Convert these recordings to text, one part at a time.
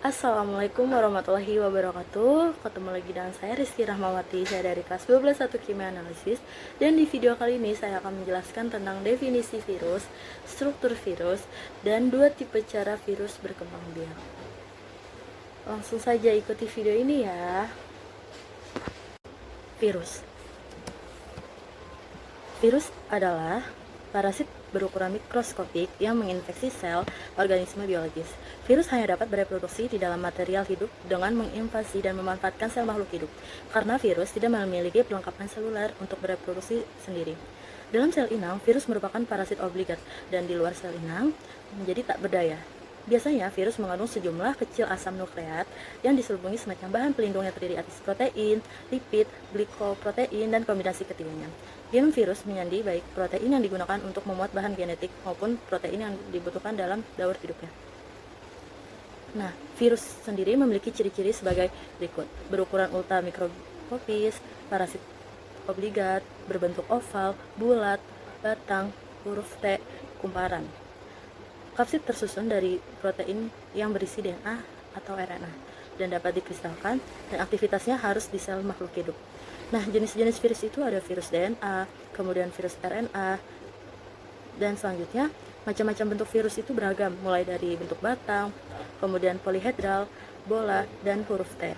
Assalamualaikum warahmatullahi wabarakatuh. Ketemu lagi dengan saya Rizky Rahmawati. Saya dari kelas 12 Kimia Analisis. Dan di video kali ini saya akan menjelaskan tentang definisi virus, struktur virus, dan dua tipe cara virus berkembang biak. Langsung saja ikuti video ini ya. Virus adalah parasit berukuran mikroskopik yang menginfeksi sel organisme biologis. Virus hanya dapat bereproduksi di dalam material hidup dengan menginvasi dan memanfaatkan sel makhluk hidup, karena virus tidak memiliki perlengkapan seluler untuk bereproduksi sendiri. Dalam sel inang, virus merupakan parasit obligat, dan di luar sel inang menjadi tak berdaya. Biasanya, virus mengandung sejumlah kecil asam nukleat yang diselubungi semacam bahan pelindung yang terdiri atas protein, lipid, glikoprotein, dan kombinasi ketiganya. Genom virus menyandi baik protein yang digunakan untuk memuat bahan genetik maupun protein yang dibutuhkan dalam daur hidupnya. Nah, virus sendiri memiliki ciri-ciri sebagai berikut: berukuran ultramikroskopis, parasit obligat, berbentuk oval, bulat, batang, huruf T, kumparan. Kapsid tersusun dari protein yang berisi DNA atau RNA dan dapat dikristalkan, dan aktivitasnya harus di sel makhluk hidup. Nah, jenis-jenis virus itu ada virus DNA, kemudian virus RNA, dan selanjutnya macam-macam bentuk virus itu beragam, mulai dari bentuk batang, kemudian polihedral, bola, dan huruf T.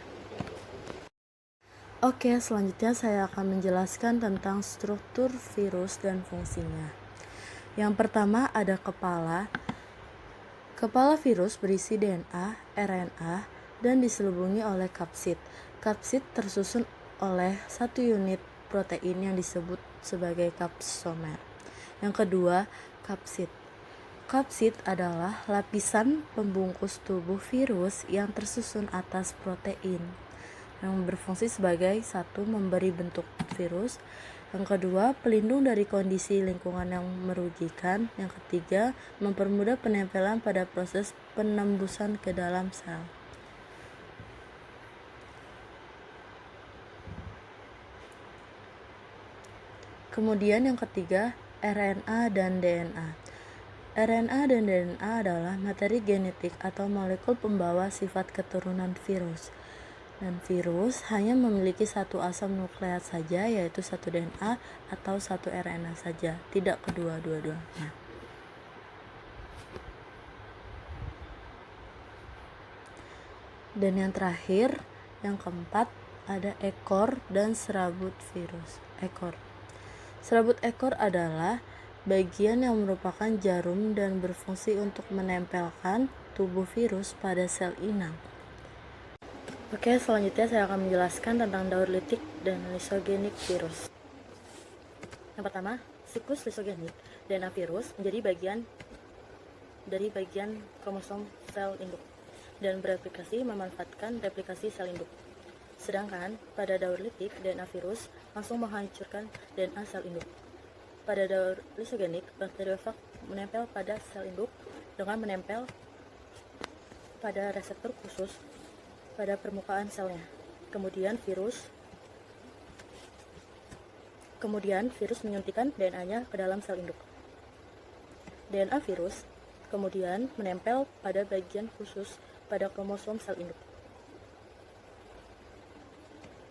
Oke, selanjutnya saya akan menjelaskan tentang struktur virus dan fungsinya. Yang pertama ada kepala. Kepala virus berisi DNA, RNA, dan diselubungi oleh kapsid. Kapsid tersusun oleh satu unit protein yang disebut sebagai kapsomer. Yang kedua, kapsid. Kapsid adalah lapisan pembungkus tubuh virus yang tersusun atas protein, yang berfungsi sebagai satu, memberi bentuk virus. Yang kedua, pelindung dari kondisi lingkungan yang merugikan. Yang ketiga, mempermudah penempelan pada proses penembusan ke dalam sel. Kemudian yang ketiga, RNA dan DNA. RNA dan DNA adalah materi genetik atau molekul pembawa sifat keturunan virus. Dan virus hanya memiliki satu asam nukleat saja, yaitu satu DNA atau satu RNA saja, tidak kedua-duanya. Dan yang terakhir, yang keempat, ada ekor dan serabut virus. Serabut ekor adalah bagian yang merupakan jarum dan berfungsi untuk menempelkan tubuh virus pada sel inang. Oke, selanjutnya saya akan menjelaskan tentang daur litik dan lisogenik virus. Yang pertama, siklus lisogenik. DNA virus menjadi bagian dari bagian kromosom sel induk dan bereplikasi memanfaatkan replikasi sel induk. Sedangkan pada daur litik, DNA virus langsung menghancurkan DNA sel induk. Pada daur lisogenik, bakteriofag menempel pada sel induk dengan menempel pada reseptor khusus pada permukaan selnya. Kemudian virus menyuntikkan DNA-nya ke dalam sel induk. DNA virus kemudian menempel pada bagian khusus pada kromosom sel induk.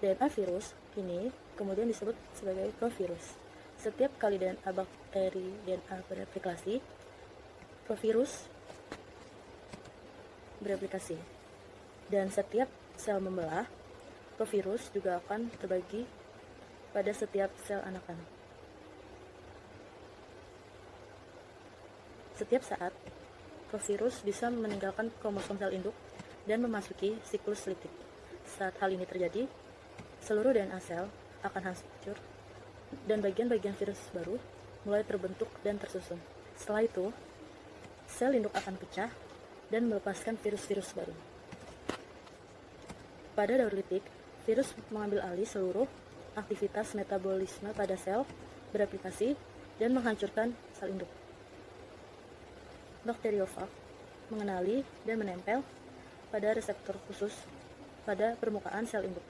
DNA virus ini kemudian disebut sebagai provirus. Setiap kali DNA bakteri DNA bereplikasi, provirus bereplikasi. Dan setiap sel membelah, provirus juga akan terbagi pada setiap sel anakan. Setiap saat, provirus bisa meninggalkan kromosom sel induk dan memasuki siklus litik. Saat hal ini terjadi, seluruh DNA sel akan hancur dan bagian-bagian virus baru mulai terbentuk dan tersusun. Setelah itu, sel induk akan pecah dan melepaskan virus-virus baru. Pada daur litik, virus mengambil alih seluruh aktivitas metabolisme pada sel, bereplikasi, dan menghancurkan sel induk. Bakteriofag mengenali dan menempel pada reseptor khusus pada permukaan sel induk.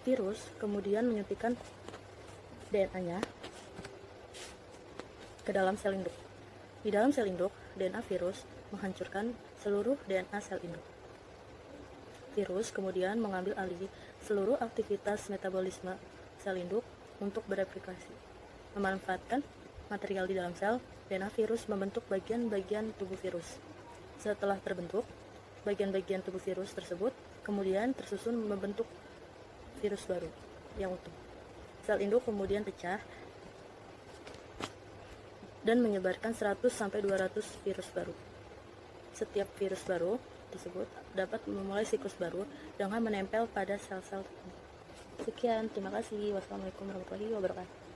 Virus kemudian menyuntikkan DNA-nya ke dalam sel induk. Di dalam sel induk, DNA virus menghancurkan seluruh DNA sel induk. Virus kemudian mengambil alih seluruh aktivitas metabolisme sel induk untuk bereplikasi. Memanfaatkan material di dalam sel, DNA virus membentuk bagian-bagian tubuh virus. Setelah terbentuk, bagian-bagian tubuh virus tersebut kemudian tersusun membentuk virus baru yang utuh. Sel induk kemudian pecah dan menyebarkan 100-200 virus baru. Setiap virus baru tersebut dapat memulai siklus baru dengan menempel pada sel-sel tertentu. Sekian, terima kasih. Wassalamualaikum warahmatullahi wabarakatuh.